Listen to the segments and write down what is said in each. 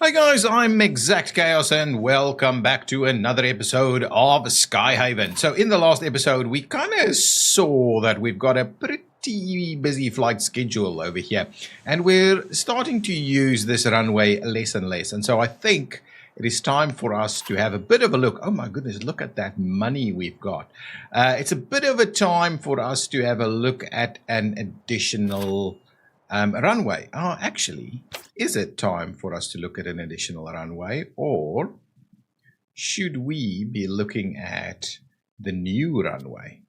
Hi guys, I'm ExactChaos and welcome back to another episode of Skyhaven. So in the last episode, we kind of saw that we've got a pretty busy flight schedule over here. And we're starting to use this runway less and less. And so I think it is time for us to have a bit of a look. Oh my goodness, look at that money we've got. It's a bit of a time for us to have a look at an additional runway. Oh, actually, is it time for us to look at an additional runway, or should we be looking at the new runway?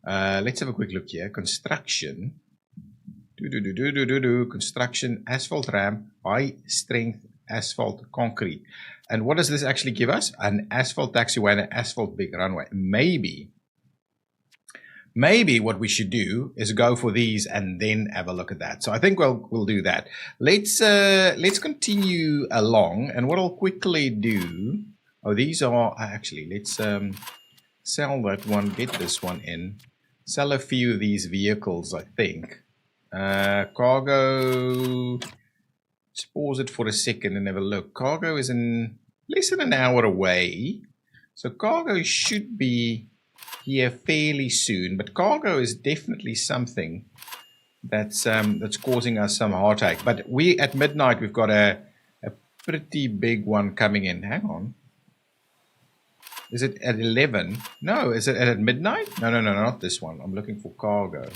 Let's have a quick look here. Construction. Construction, asphalt ramp, high strength asphalt concrete. And what does this actually give us? An asphalt taxiway and an asphalt big runway. Maybe what we should do is go for these and then have a look at that. So I think we'll do that. Let's continue along, and what I'll quickly do. Oh, these are actually. Let's sell that one. Get this one in. Sell a few of these vehicles. I think cargo. Let's pause it for a second and have a look. Cargo is in less than an hour away, so cargo should be here fairly soon, but cargo is definitely something that's causing us some heartache. But we at midnight we've got a pretty big one coming in. Hang on, is it at 11? No, is it at midnight? No, not this one. I'm looking for cargo.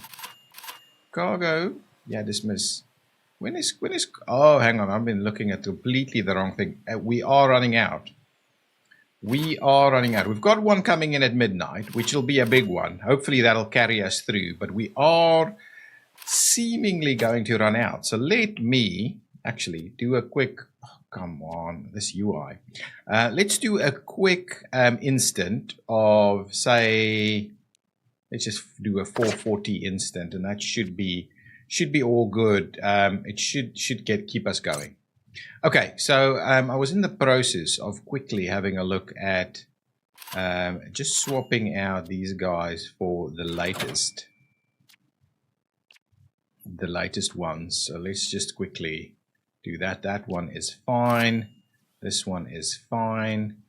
Yeah, dismiss. When is? Oh, hang on, I've been looking at completely the wrong thing. We are running out. We've got one coming in at midnight, which will be a big one. Hopefully that'll carry us through, but we are seemingly going to run out. So let me actually do a quick, oh, come on, this UI. Let's do a quick instant of, say, let's just do a 440 instant, and that should be all good. It should keep us going. Okay, so I was in the process of quickly having a look at just swapping out these guys for the latest ones. So let's just quickly do that. That one is fine. This one is fine.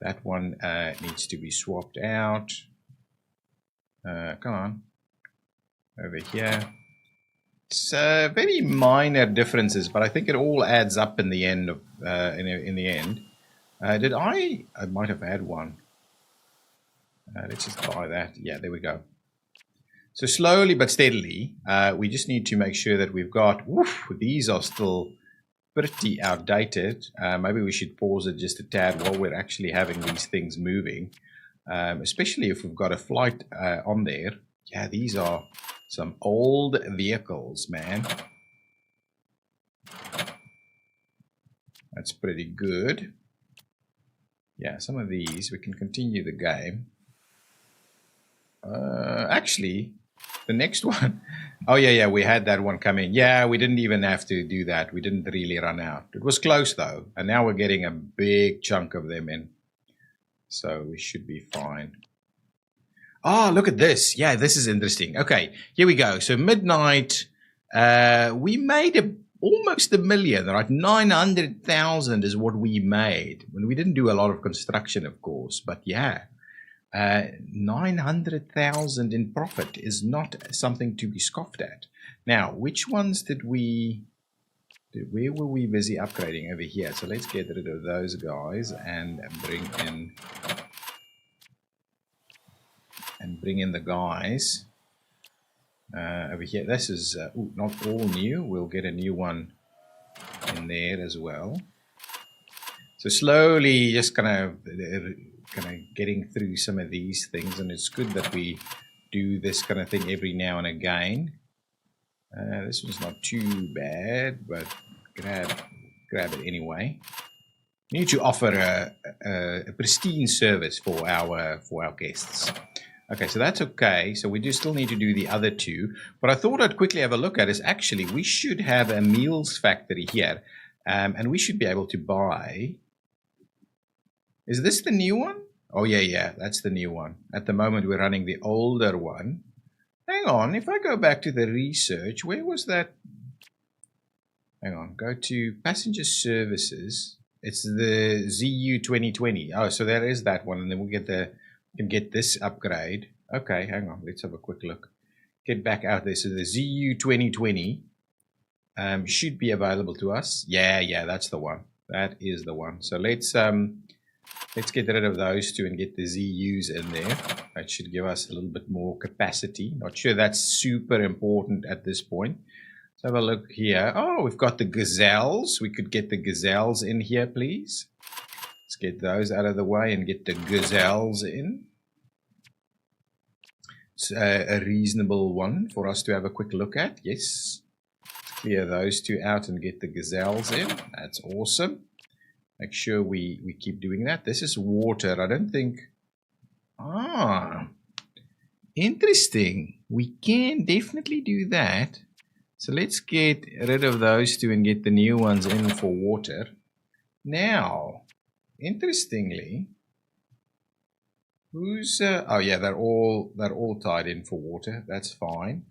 That one needs to be swapped out. Come on, over here. It's very minor differences, but I think it all adds up in the end. In the end, I might have had one. Let's just buy that. Yeah, there we go. So slowly but steadily, we just need to make sure that we've got. Oof, these are still pretty outdated. Maybe we should pause it just a tad while we're actually having these things moving, especially if we've got a flight on there. Yeah, these are some old vehicles, man. That's pretty good. Yeah, some of these, we can continue the game. Actually, the next one. Oh, yeah, we had that one come in. Yeah, we didn't even have to do that. We didn't really run out. It was close, though. And now we're getting a big chunk of them in. So we should be fine. Oh, look at this. Yeah, this is interesting. Okay, here we go. So midnight, we made almost $1 million, right? 900,000 is what we made. And we didn't do a lot of construction, of course, but yeah, 900,000 in profit is not something to be scoffed at. Now, which ones where were we busy upgrading over here? So let's get rid of those guys and bring in the guys over here. This is not all new. We'll get a new one in there as well. So slowly, just kind of getting through some of these things, and it's good that we do this kind of thing every now and again. This one's not too bad, but grab it anyway. We need to offer a pristine service for our guests. Okay, so that's okay. So we do still need to do the other two. What I thought I'd quickly have a look at is actually we should have a meals factory here. And we should be able to buy. Is this the new one? Oh, yeah, that's the new one. At the moment, we're running the older one. Hang on, if I go back to the research, where was that? hang on, go to passenger services. It's the ZU 2020. Oh, so there is that one, and then we can get this upgrade. Okay, hang on, let's have a quick look. Get back out there. So the ZU 2020 should be available to us. Yeah, that's the one. That is the one. So let's get rid of those two and get the ZUs in there. That should give us a little bit more capacity. Not sure that's super important at this point. Let's have a look here. Oh, we've got the gazelles. We could get the gazelles in here, please. Let's get those out of the way and get the gazelles in. It's a reasonable one for us to have a quick look at. Yes. Let's clear those two out and get the gazelles in. That's awesome. Make sure we keep doing that. This is water. I don't think... Ah, interesting. We can definitely do that. So let's get rid of those two and get the new ones in for water. Now, interestingly, who's... oh yeah, they're all tied in for water. That's fine.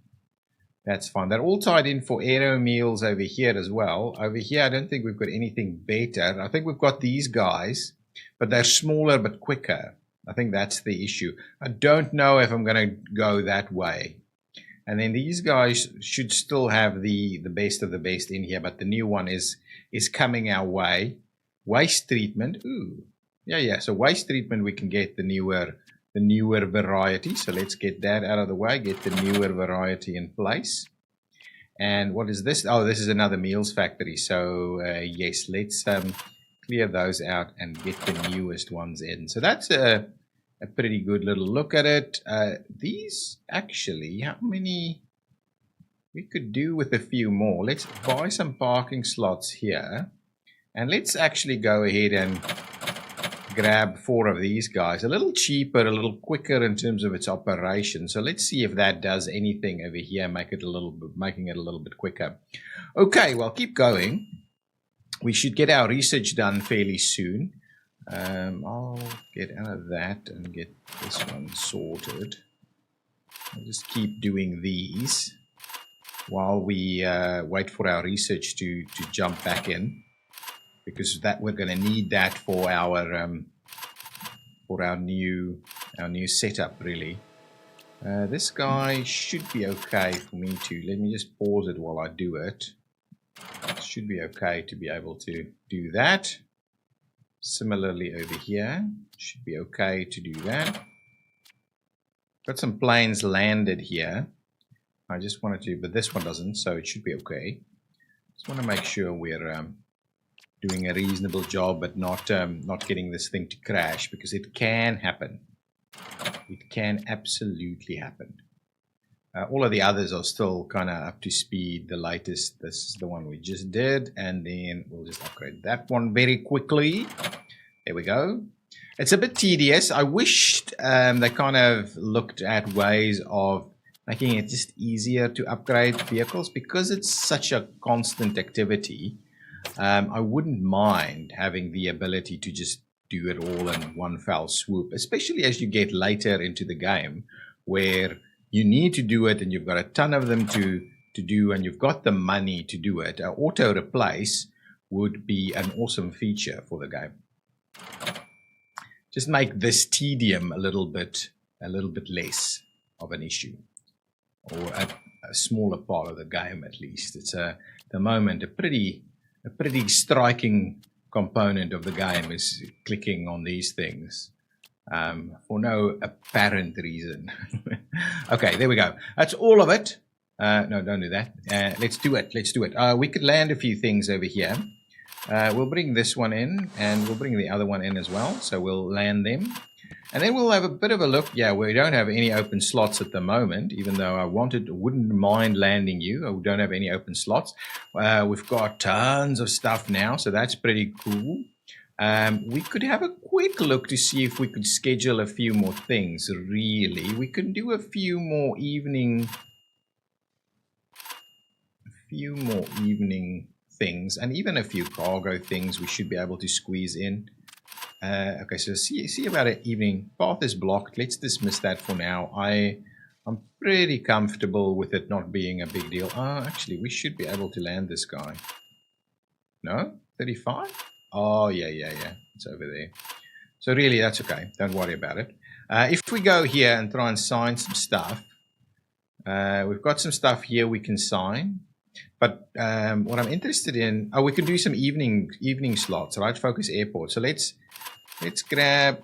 That's fine. They're all tied in for aero meals over here as well. Over here, I don't think we've got anything better. I think we've got these guys, but they're smaller but quicker. I think that's the issue. I don't know if I'm going to go that way. And then these guys should still have the best of the best in here, but the new one is coming our way. Waste treatment. Ooh. Yeah. So waste treatment, we can get the newer variety. So let's get that out of the way, get the newer variety in place. And what is this? Oh, this is another meals factory. So yes, let's clear those out and get the newest ones in. So that's a pretty good little look at it. These actually, how many? We could do with a few more. Let's buy some parking slots here. And let's actually go ahead and grab 4 of these guys. A little cheaper, a little quicker in terms of its operation. So let's see if that does anything over here, making it a little bit quicker. Okay, well, keep going. We should get our research done fairly soon. I'll get out of that and get this one sorted. I'll just keep doing these while we wait for our research to jump back in. Because that we're going to need that for our new setup, really. This guy should be okay for me to. Let me just pause it while I do it. It should be okay to be able to do that. Similarly over here, should be okay to do that. Got some planes landed here. I just wanted to, but this one doesn't, so it should be okay. Just want to make sure we're doing a reasonable job, but not getting this thing to crash, because it can happen. It can absolutely happen. All of the others are still kind of up to speed. The latest, this is the one we just did, and then we'll just upgrade that one very quickly. There we go. It's a bit tedious. I wished they kind of looked at ways of making it just easier to upgrade vehicles, because it's such a constant activity. I wouldn't mind having the ability to just do it all in one fell swoop, especially as you get later into the game where you need to do it and you've got a ton of them to do and you've got the money to do it. Auto replace would be an awesome feature for the game. Just make this tedium a little bit less of an issue, or a smaller part of the game at least. It's at the moment a pretty striking component of the game is clicking on these things for no apparent reason. Okay, there we go. That's all of it. No, don't do that. Let's do it. We could land a few things over here. We'll bring this one in, and we'll bring the other one in as well. So we'll land them. And then we'll have a bit of a look. Yeah, we don't have any open slots at the moment, even though I wouldn't mind landing you. We don't have any open slots. We've got tons of stuff now, so that's pretty cool. We could have a quick look to see if we could schedule a few more things, really. We could do a few more evening things, and even a few cargo things we should be able to squeeze in. Okay, so see about it. Evening path is blocked. Let's dismiss that for now. I'm pretty comfortable with it not being a big deal. Actually, we should be able to land this guy. No? 35? Oh, yeah. It's over there. So really, that's okay. Don't worry about it. If we go here and try and sign some stuff, we've got some stuff here we can sign. But what I'm interested in, we can do some evening slots, right? Focus airport. So let's grab.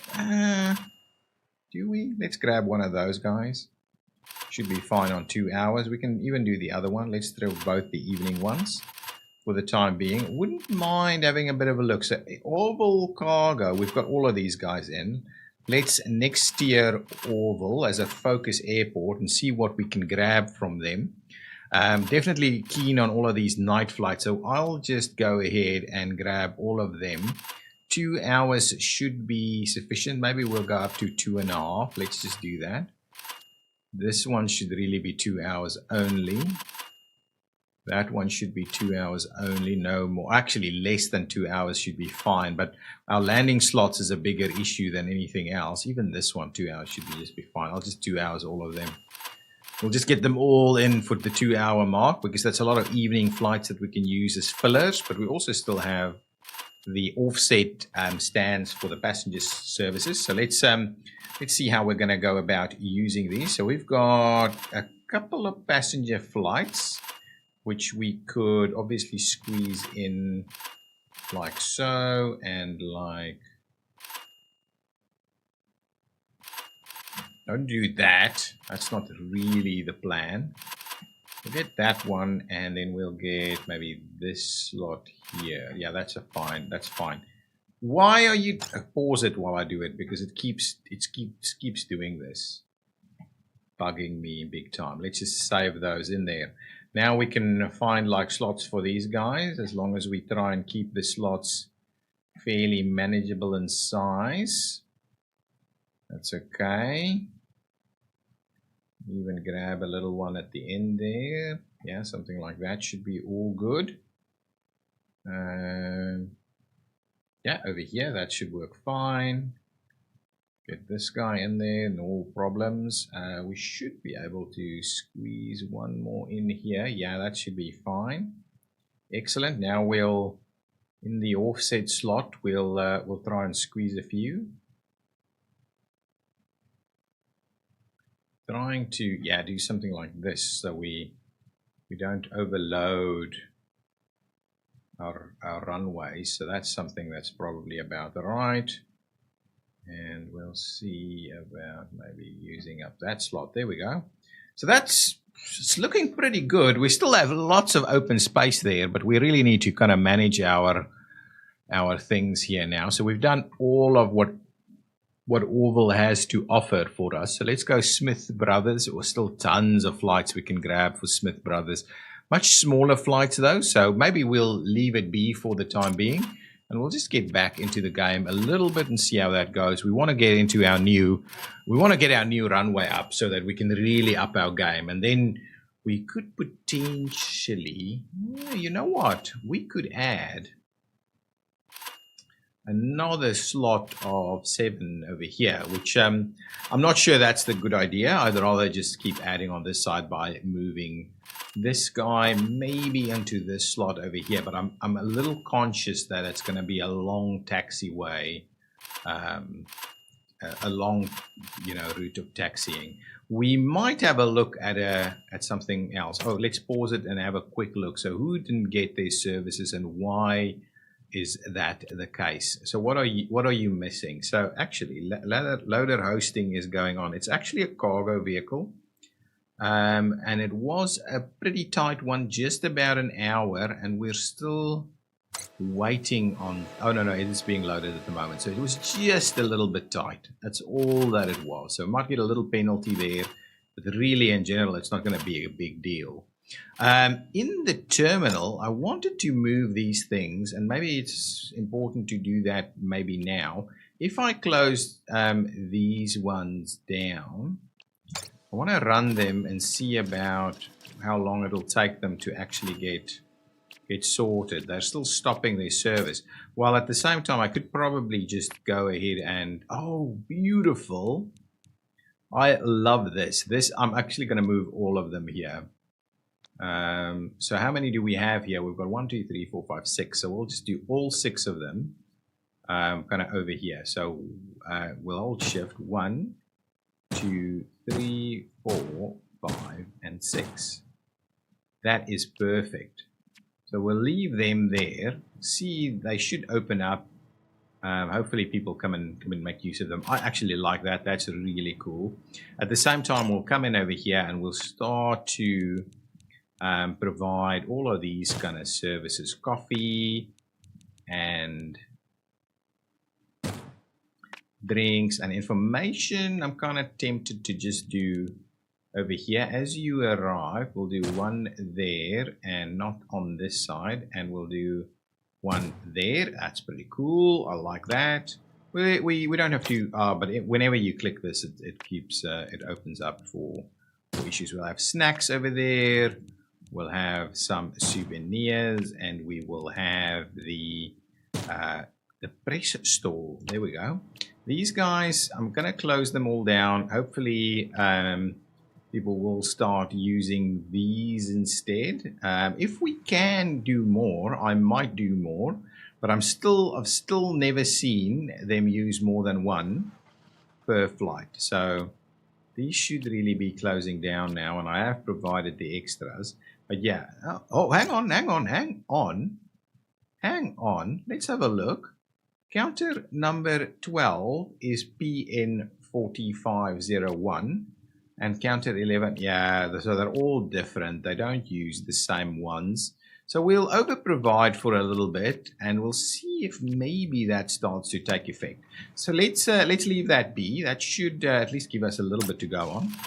Let's grab one of those guys. Should be fine on 2 hours. We can even do the other one. Let's throw both the evening ones for the time being. Wouldn't mind having a bit of a look. So Orville Cargo, we've got all of these guys in. Let's next tier Orville as a focus airport and see what we can grab from them. Definitely keen on all of these night flights, so I'll just go ahead and grab all of them. 2 hours should be sufficient. Maybe we'll go up to 2.5. Let's just do that. This one should really be 2 hours only. That one should be 2 hours only, no more. Actually, less than 2 hours should be fine, but our landing slots is a bigger issue than anything else. Even this one, 2 hours should just be fine. I'll just 2 hours all of them. We'll just get them all in for the 2 hour mark, because that's a lot of evening flights that we can use as fillers, but we also still have the offset stands for the passenger services. So let's see how we're going to go about using these. So we've got a couple of passenger flights, which we could obviously squeeze in like so and like. Don't do that. That's not really the plan. We'll get that one, and then we'll get maybe this slot here. Yeah, that's fine. That's fine. Why are you pause it while I do it? Because it keeps doing this, bugging me big time. Let's just save those in there. Now we can find like slots for these guys, as long as we try and keep the slots fairly manageable in size. That's okay. Even grab a little one at the end there. Yeah, something like that should be all good. Yeah, over here, that should work fine. Get this guy in there, no problems. We should be able to squeeze one more in here. Yeah, that should be fine. Excellent. Now we'll, in the offset slot, we'll try and squeeze a few. Trying to do something like this, so we don't overload our runway. So that's something that's probably about right. And we'll see about maybe using up that slot. There we go. So it's looking pretty good. We still have lots of open space there, but we really need to kind of manage our things here now. So we've done all of what Orville has to offer for us. So let's go Smith Brothers. There were still tons of flights we can grab for Smith Brothers. Much smaller flights though, so maybe we'll leave it be for the time being, and we'll just get back into the game a little bit and see how that goes. We want to get into our new runway up so that we can really up our game, and then we could potentially, you know what, we could add another slot of 7 over here, which I'm not sure that's the good idea. I'd rather just keep adding on this side by moving this guy maybe into this slot over here, but I'm a little conscious that it's going to be a long taxiway, a long route of taxiing. We might have a look at something else. Oh, let's pause it and have a quick look. So who didn't get their services and why is that the case? So what are you missing? So actually, loader hosting is going on. It's actually a cargo vehicle, and it was a pretty tight one, just about an hour, and we're still waiting on. Oh no, it is being loaded at the moment. So it was just a little bit tight. That's all that it was. So might get a little penalty there, but really, in general, it's not going to be a big deal. In the terminal, I wanted to move these things, and maybe it's important to do that maybe now. If I close these ones down, I want to run them and see about how long it'll take them to actually get sorted. They're still stopping their service. While at the same time, I could probably just go ahead and, oh, beautiful. I love this. I'm actually going to move all of them here. So how many do we have here? We've got 1, 2, 3, 4, 5, 6. So we'll just do all 6 of them kind of over here. So we'll hold shift 1, 2, 3, 4, 5, and 6. That is perfect. So we'll leave them there. See, they should open up. Hopefully people come and make use of them. I actually like that. That's really cool. At the same time, we'll come in over here and we'll start to provide all of these kind of services. Coffee and drinks and information. I'm kind of tempted to just do over here. As you arrive, we'll do one there and not on this side, and we'll do one there. That's pretty cool. I like that. We don't have to, but whenever you click this, it keeps it opens up for issues. We'll have snacks over there. We'll have some souvenirs, and we will have the press store. There we go. These guys, I'm gonna close them all down. Hopefully, people will start using these instead. If we can do more, I might do more, but I've still never seen them use more than one per flight. So these should really be closing down now, and I have provided the extras. But yeah, oh, hang on. Let's have a look. Counter number 12 is PN4501. And counter 11, yeah, so they're all different. They don't use the same ones. So we'll over provide for a little bit, and we'll see if maybe that starts to take effect. So let's leave that be. That should at least give us a little bit to go on. There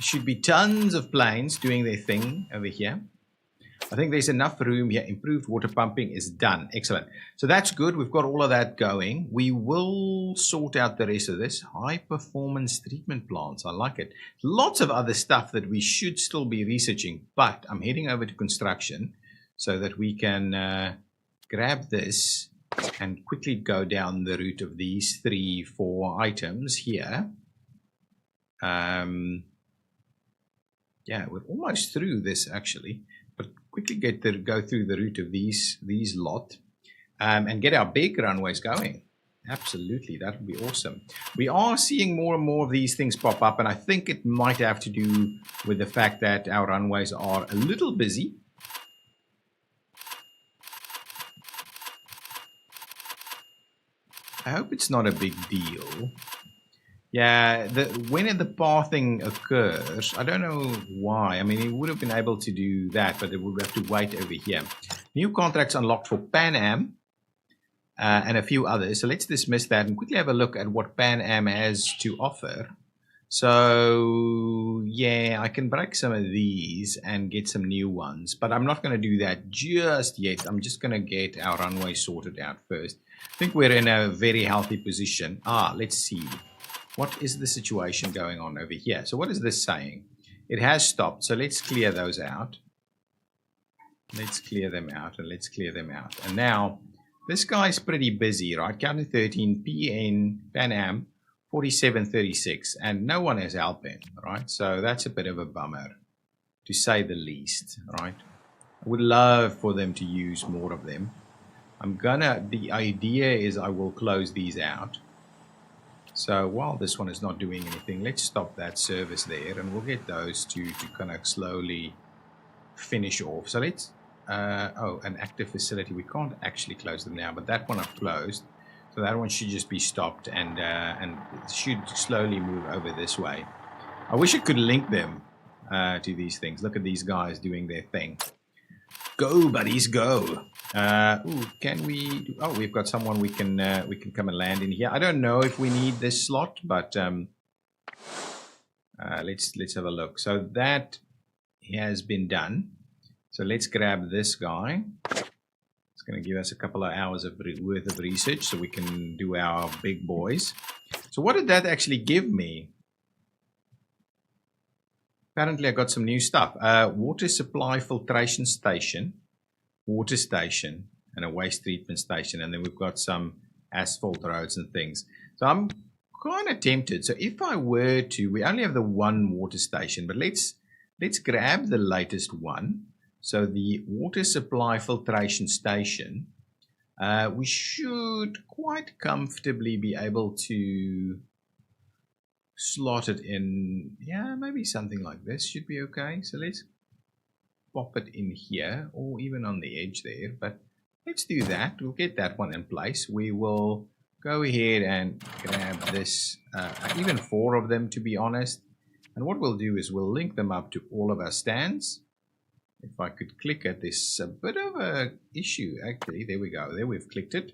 should be tons of planes doing their thing over here. I think there's enough room here. Improved water pumping is done. Excellent. So that's good. We've got all of that going. We will sort out the rest of this. High performance treatment plants. I like it. Lots of other stuff that we should still be researching, but I'm heading over to construction so that we can grab this and quickly go down the route of these 3, 4 items here. Yeah, we're almost through this actually. But quickly go through the route of these lot and get our big runways going. Absolutely, that would be awesome. We are seeing more and more of these things pop up, and I think it might have to do with the fact that our runways are a little busy. I hope it's not a big deal. Yeah, when the pathing occurs, I don't know why. I mean, he would have been able to do that, but it would have to wait over here. New contracts unlocked for Pan Am and a few others. So let's dismiss that and quickly have a look at what Pan Am has to offer. So, yeah, I can break some of these and get some new ones, but I'm not going to do that just yet. I'm just going to get our runway sorted out first. I think we're in a very healthy position. Let's see. What is the situation going on over here? So what is this saying? It has stopped. So let's clear those out. Let's clear them out and let's clear them out. And now this guy's pretty busy, right? Counter 13, PN, Pan Am, 4736. And no one is helping, right? So that's a bit of a bummer, to say the least, right? I would love for them to use more of them. The idea is I will close these out. So while this one is not doing anything, let's stop that service there and we'll get those to kind of slowly finish off. So let's, an active facility. We can't actually close them now, but that one I've closed. So that one should just be stopped and it should slowly move over this way. I wish I could link them to these things. Look at these guys doing their thing. Go, buddies, go. Can we? We've got someone we can come and land in here. I don't know if we need this slot, but let's have a look. So that has been done. So let's grab this guy. It's going to give us a couple of hours worth of research, so we can do our big boys. So what did that actually give me? Apparently I got some new stuff. Water supply filtration station, water station, and a waste treatment station. And then we've got some asphalt roads and things. So I'm kind of tempted. So if I were to, we only have the one water station, but let's let's grab the latest one. So the water supply filtration station, we should quite comfortably be able to slot it in. Yeah, maybe something like this should be okay. So let's pop it in here, or even on the edge there, but let's do that. We'll get that one in place. We will go ahead and grab this, even 4 of them to be honest. And what we'll do is we'll link them up to all of our stands. If I could click it, there's a bit of a issue actually. There we go. There, we've clicked it.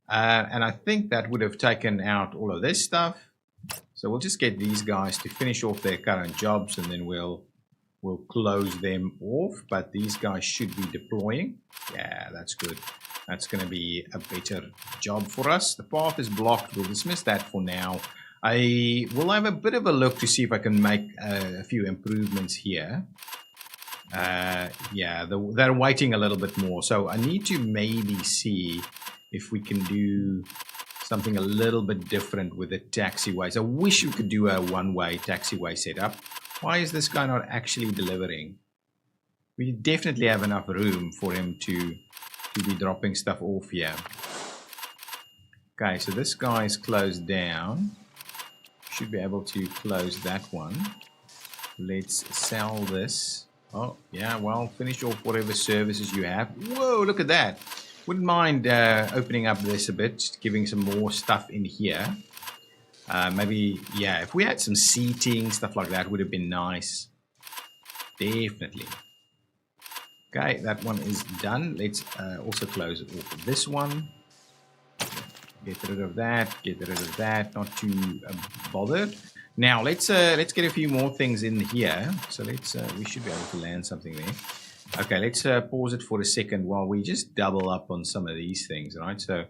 And I think that would have taken out all of this stuff. So we'll just get these guys to finish off their current jobs, and then we'll close them off. But these guys should be deploying. Yeah, that's good. That's going to be a better job for us. The path is blocked. We'll dismiss that for now. I will have a bit of a look to see if I can make a few improvements here. Yeah, they're waiting a little bit more. So I need to maybe see if we can do something a little bit different with the taxiways. I wish we could do a one-way taxiway setup. Why is this guy not actually delivering? We definitely have enough room for him to be dropping stuff off here. Okay, so this guy is closed down. Should be able to close that one. Let's sell this. Oh, yeah, well, finish off whatever services you have. Whoa, look at that. Wouldn't mind opening up this a bit, giving some more stuff in here. Maybe, yeah, if we had some seating, stuff like that would have been nice. Definitely. Okay, that one is done. Let's also close off this one. Get rid of that, get rid of that, not too bothered. Now let's get a few more things in here. So let's we should be able to land something there. Okay, let's pause it for a second while we just double up on some of these things, right? So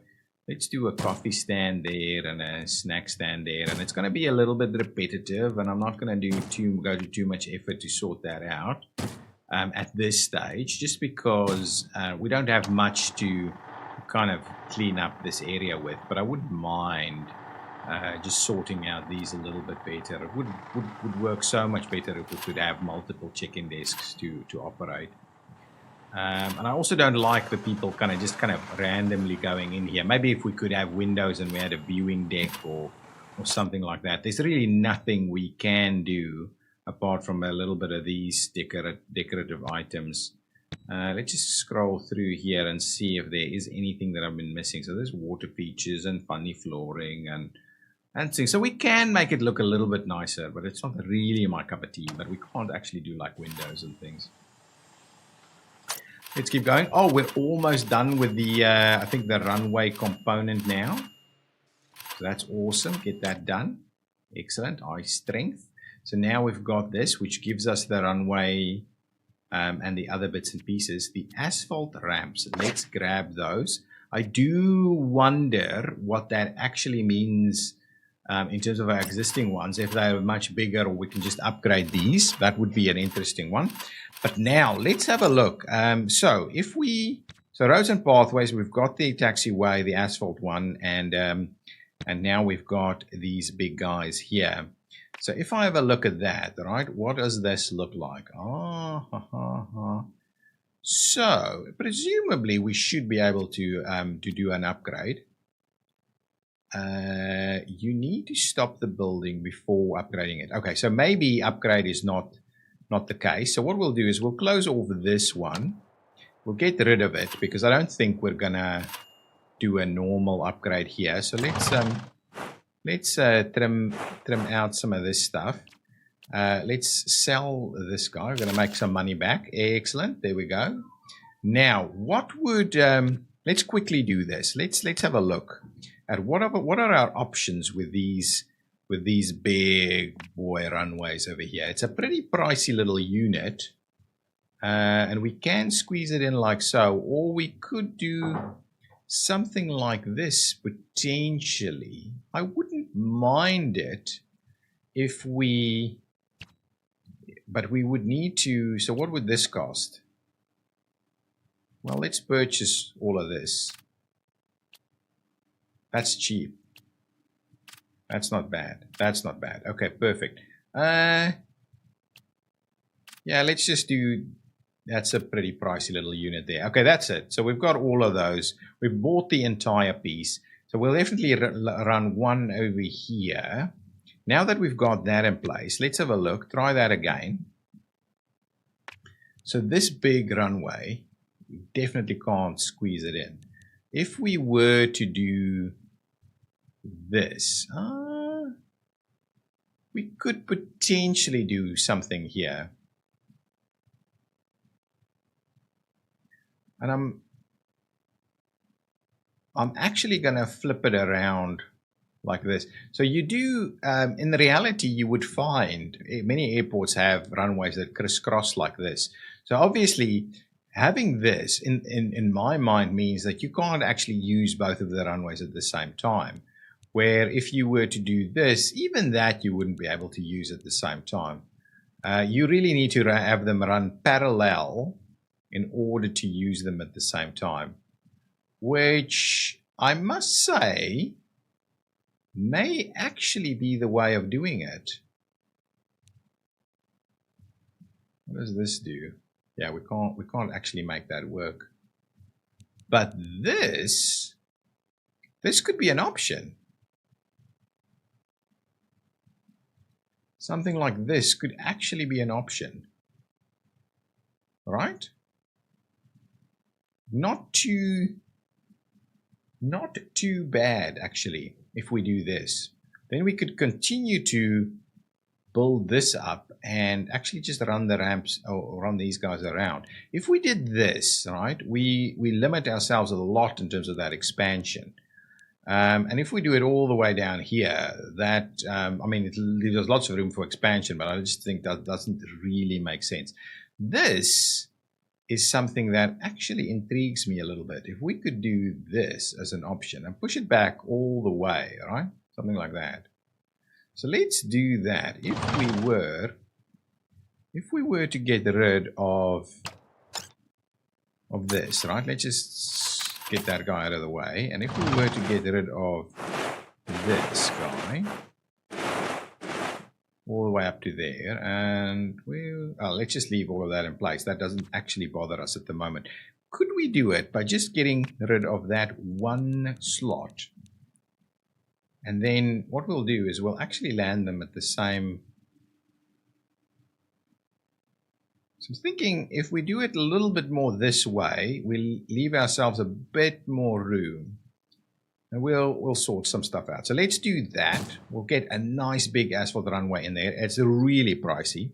let's do a coffee stand there and a snack stand there, and it's going to be a little bit repetitive, and I'm not going to go to too much effort to sort that out at this stage, just because we don't have much to kind of clean up this area with. But I wouldn't mind just sorting out these a little bit better. It would work so much better if we could have multiple check-in desks to operate. And I also don't like the people kind of randomly going in here. Maybe if we could have windows and we had a viewing deck or something like that. There's really nothing we can do apart from a little bit of these decorative items. Let's just scroll through here and see if there is anything that I've been missing. So there's water features and funny flooring and things. So we can make it look a little bit nicer, but it's not really my cup of tea. But we can't actually do like windows and things. Let's keep going. Oh, we're almost done with the, I think the runway component now. So that's awesome. Get that done. Excellent. High strength. So now we've got this, which gives us the runway and the other bits and pieces. The asphalt ramps. Let's grab those. I do wonder what that actually means in terms of our existing ones. If they're much bigger, or we can just upgrade these. That would be an interesting one. But now let's have a look. So roads and pathways, we've got the taxiway, the asphalt one, and now we've got these big guys here. So if I have a look at that, right, what does this look like? So presumably we should be able to do an upgrade. You need to stop the building before upgrading it. Okay, so maybe upgrade is not the case. So what we'll do is we'll close off this one. We'll get rid of it because I don't think we're gonna do a normal upgrade here. So let's trim out some of this stuff. Let's sell this guy. We're gonna make some money back. Excellent. There we go. Now, what would let's quickly do this. Let's have a look at what are our options with these big boy runways over here. It's a pretty pricey little unit, and we can squeeze it in like so, or we could do something like this potentially. I wouldn't mind it if but we would need to. So what would this cost? Well, let's purchase all of this. That's cheap. That's not bad. That's not bad. Okay, perfect. Yeah, let's just do, that's a pretty pricey little unit there. Okay, that's it. So we've got all of those. We've bought the entire piece. So we'll definitely run one over here. Now that we've got that in place, let's have a look. Try that again. So this big runway, we definitely can't squeeze it in. If we were to do this, we could potentially do something here. And I'm actually going to flip it around like this. So you do, in the reality, you would find many airports have runways that crisscross like this. So obviously, having this in my mind means that you can't actually use both of the runways at the same time. Where if you were to do this, even that you wouldn't be able to use at the same time. You really need to have them run parallel in order to use them at the same time, which I must say may actually be the way of doing it. What does this do? Yeah, we can't actually make that work. But this could be an option. Something like this could actually be an option. Right? Not too bad, actually, if we do this. Then we could continue to build this up and actually just run the ramps or run these guys around. If we did this, right, we limit ourselves a lot in terms of that expansion. And if we do it all the way down here, that, I mean, it leaves us lots of room for expansion, but I just think that doesn't really make sense. This is something that actually intrigues me a little bit. If we could do this as an option and push it back all the way, right? Something like that. So let's do that. If we were to get rid of this, right? Let's just get that guy out of the way. And if we were to get rid of this guy all the way up to there, and let's just leave all of that in place. That doesn't actually bother us at the moment. Could we do it by just getting rid of that one slot? And then what we'll do is we'll actually land them at the same. So I'm thinking if we do it a little bit more this way, we'll leave ourselves a bit more room. And we'll sort some stuff out. So let's do that. We'll get a nice big asphalt runway in there. It's really pricey.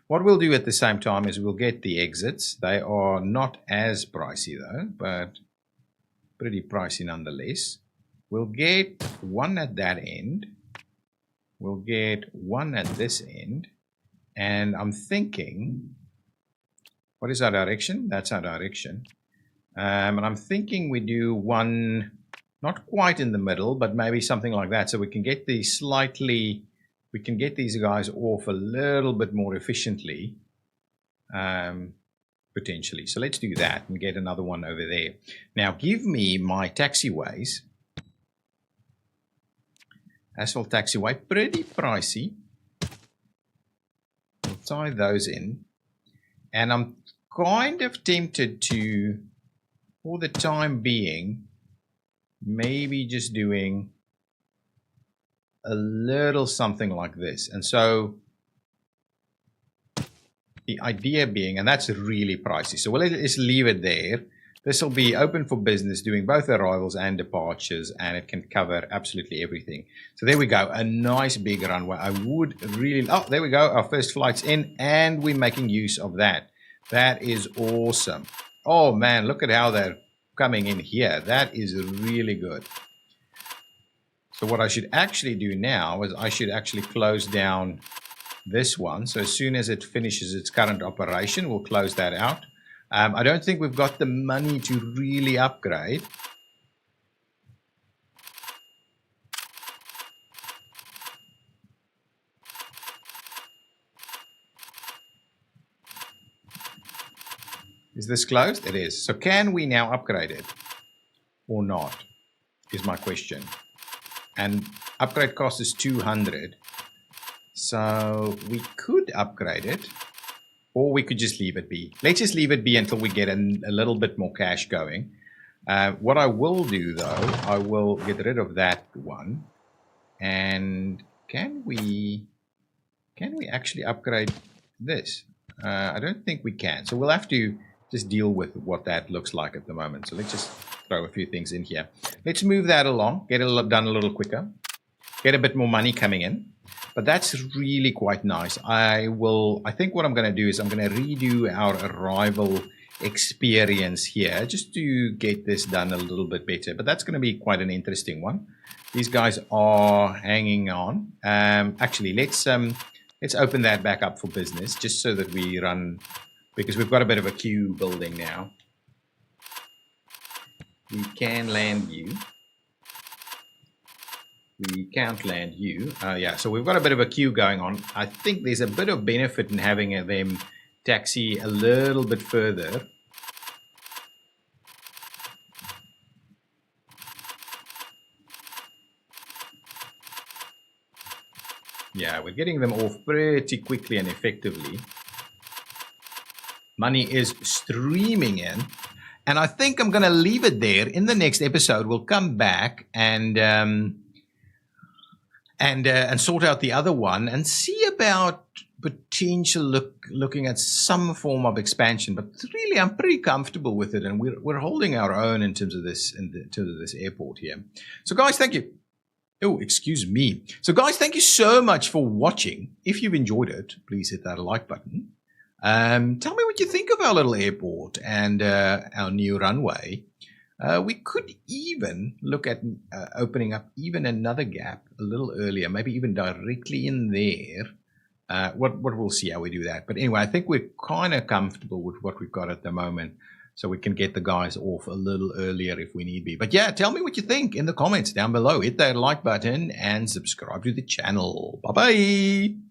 What we'll do at the same time is we'll get the exits. They are not as pricey though, but pretty pricey nonetheless. We'll get one at that end. We'll get one at this end. And I'm thinking, what is our direction? That's our direction. And I'm thinking we do one, not quite in the middle, but maybe something like that. So we can get these slightly, we can get these guys off a little bit more efficiently, potentially. So let's do that and get another one over there. Now give me my taxiways. Asphalt taxiway, pretty pricey. We'll tie those in. And I'm kind of tempted to, for the time being, maybe just doing a little something like this. And so the idea being, and that's really pricey, so we'll just leave it there. This will be open for business, doing both arrivals and departures, and it can cover absolutely everything. So there we go, a nice big runway. I would really, oh, there we go, our first flight's in, and we're making use of that. That is awesome. Oh man, look at how they're coming in here. That is really good. So what I should actually do now is I should actually close down this one. So as soon as it finishes its current operation, we'll close that out. I don't think we've got the money to really upgrade. Is this closed? It is. So can we now upgrade it or not is my question. And upgrade cost is 200. So we could upgrade it, or we could just leave it be. Let's just leave it be until we get a little bit more cash going. What I will do, though, I will get rid of that one. And can we actually upgrade this? I don't think we can. So we'll have to just deal with what that looks like at the moment. So let's just throw a few things in here. Let's move that along, get it done a little quicker, get a bit more money coming in. But that's really quite nice. I think what I'm going to do is I'm going to redo our arrival experience here just to get this done a little bit better. But that's going to be quite an interesting one. These guys are hanging on. Actually, let's open that back up for business just so that we run, because we've got a bit of a queue building now. We can land you. We can't land you. Yeah, so we've got a bit of a queue going on. I think there's a bit of benefit in having them taxi a little bit further. Yeah, we're getting them off pretty quickly and effectively. Money is streaming in. And I think I'm going to leave it there. In the next episode, we'll come back and sort out the other one and see about potential looking at some form of expansion. But really, I'm pretty comfortable with it, and we're holding our own in terms of this airport here. So, guys, thank you. Oh, excuse me. So, guys, thank you so much for watching. If you've enjoyed it, please hit that like button. Tell me what you think of our little airport and our new runway. We could even look at opening up even another gap a little earlier, maybe even directly in there. What we'll see how we do that. But anyway, I think we're kind of comfortable with what we've got at the moment, so we can get the guys off a little earlier if we need be. But yeah, tell me what you think in the comments down below. Hit that like button and subscribe to the channel. Bye-bye.